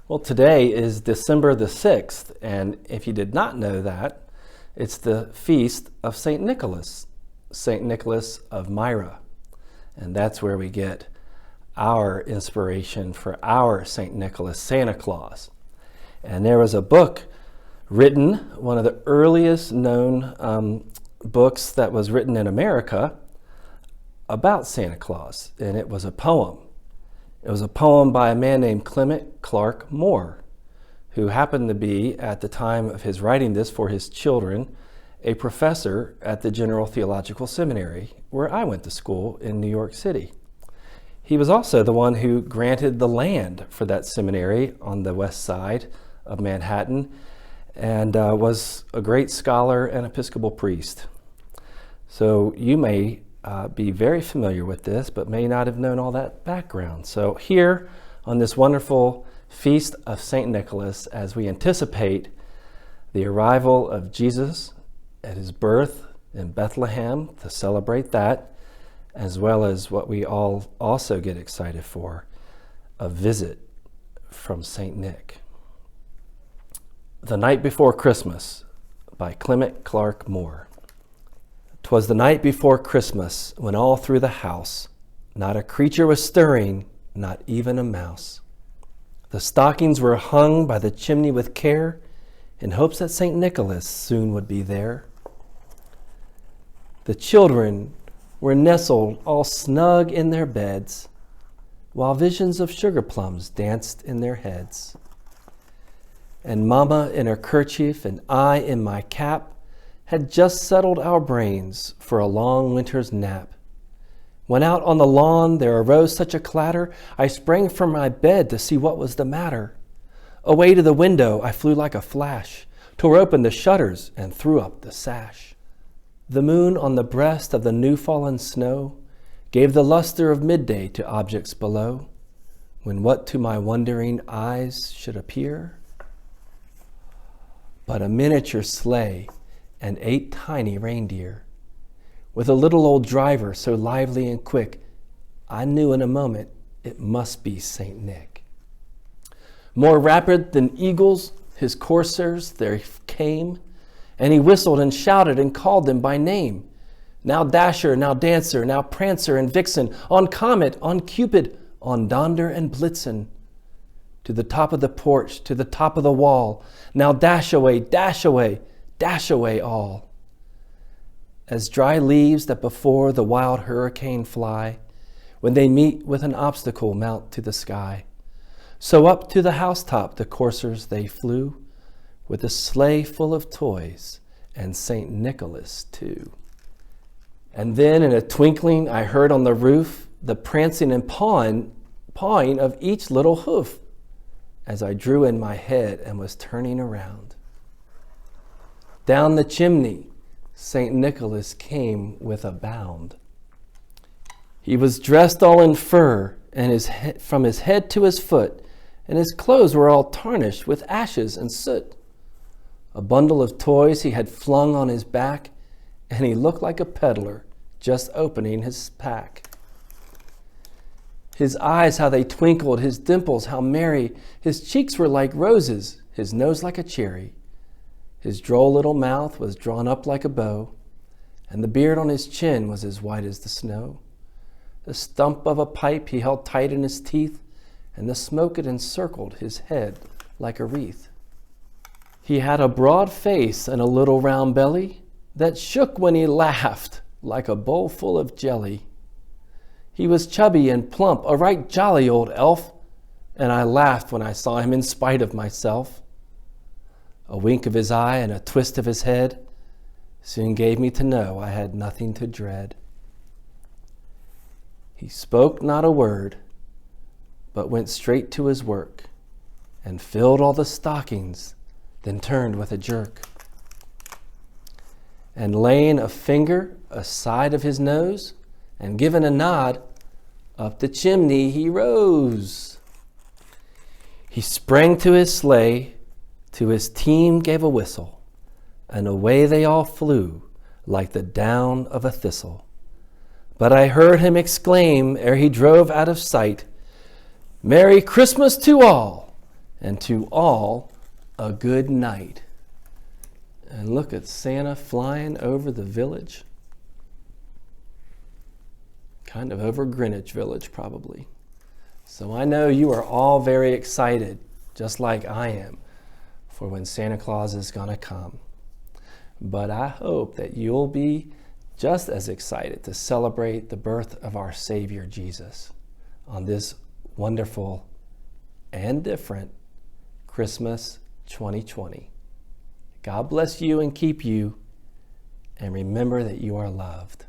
Well, today is December the 6th, and if you did not know that, it's the feast of St. Nicholas of Myra. And that's where we get our inspiration for our St. Nicholas, Santa Claus. And there was a book written, one of the earliest known books that was written in America about Santa Claus, and it was a poem. It was a poem by a man named Clement Clark Moore, who happened to be, at the time of his writing this for his children, a professor at the General Theological Seminary, where I went to school in New York City. He was also the one who granted the land for that seminary on the west side of Manhattan, and was a great scholar and Episcopal priest. So you may be very familiar with this, but may not have known all that background. So here on this wonderful feast of St. Nicholas, as we anticipate the arrival of Jesus at his birth in Bethlehem, to celebrate that, as well as what we all also get excited for, a visit from St. Nick. The Night Before Christmas by Clement Clark Moore. 'Twas the night before Christmas, when all through the house not a creature was stirring, not even a mouse. The stockings were hung by the chimney with care, in hopes that St. Nicholas soon would be there. The children were nestled all snug in their beds, while visions of sugar plums danced in their heads. And Mama in her kerchief and I in my cap had just settled our brains for a long winter's nap. When out on the lawn there arose such a clatter, I sprang from my bed to see what was the matter. Away to the window I flew like a flash, tore open the shutters and threw up the sash. The moon on the breast of the new-fallen snow gave the luster of midday to objects below, when what to my wondering eyes should appear but a miniature sleigh and 8 tiny reindeer, with a little old driver so lively and quick, I knew in a moment it must be St. Nick. More rapid than eagles, his coursers there came, and he whistled and shouted and called them by name. Now Dasher, now Dancer, now Prancer and Vixen, on Comet, on Cupid, on Donder and Blitzen. To the top of the porch, to the top of the wall, now dash away, dash away, dash away all. As dry leaves that before the wild hurricane fly, when they meet with an obstacle mount to the sky, so up to the housetop the coursers they flew, with a sleigh full of toys, and St. Nicholas too. And then in a twinkling I heard on the roof the prancing and pawing of each little hoof, as I drew in my head and was turning around. Down the chimney, St. Nicholas came with a bound. He was dressed all in fur, and from his head to his foot, and his clothes were all tarnished with ashes and soot. A bundle of toys he had flung on his back, and he looked like a peddler just opening his pack. His eyes, how they twinkled, his dimples, how merry. His cheeks were like roses, his nose like a cherry. His droll little mouth was drawn up like a bow, and the beard on his chin was as white as the snow. The stump of a pipe he held tight in his teeth, and the smoke it encircled his head like a wreath. He had a broad face and a little round belly that shook when he laughed like a bowl full of jelly. He was chubby and plump, a right jolly old elf, and I laughed when I saw him in spite of myself. A wink of his eye and a twist of his head soon gave me to know I had nothing to dread. He spoke not a word, but went straight to his work, and filled all the stockings, then turned with a jerk. And laying a finger aside of his nose, and giving a nod, up the chimney he rose. He sprang to his sleigh, to his team gave a whistle, and away they all flew like the down of a thistle. But I heard him exclaim ere he drove out of sight, "Merry Christmas to all, and to all a good night. And look at Santa flying over the village. Kind of over Greenwich Village, probably. So I know you are all very excited, just like I am, for when Santa Claus is going to come. But I hope that you'll be just as excited to celebrate the birth of our Savior Jesus on this wonderful and different Christmas 2020. God bless you and keep you, and remember that you are loved.